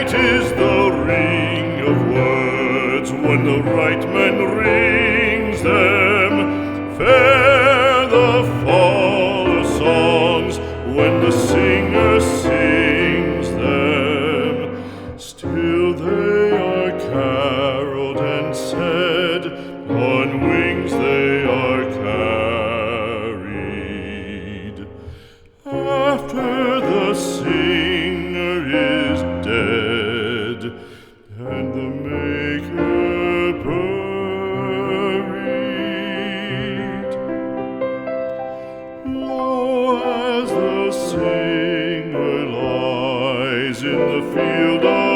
Sweet is the ring of words when the right man rings them. Fair the fall of songs when the singer sings them. Still they are caroled and said, on wings they are carried. After the singer is dead and the maker buried, lo, as the singer lies in the field of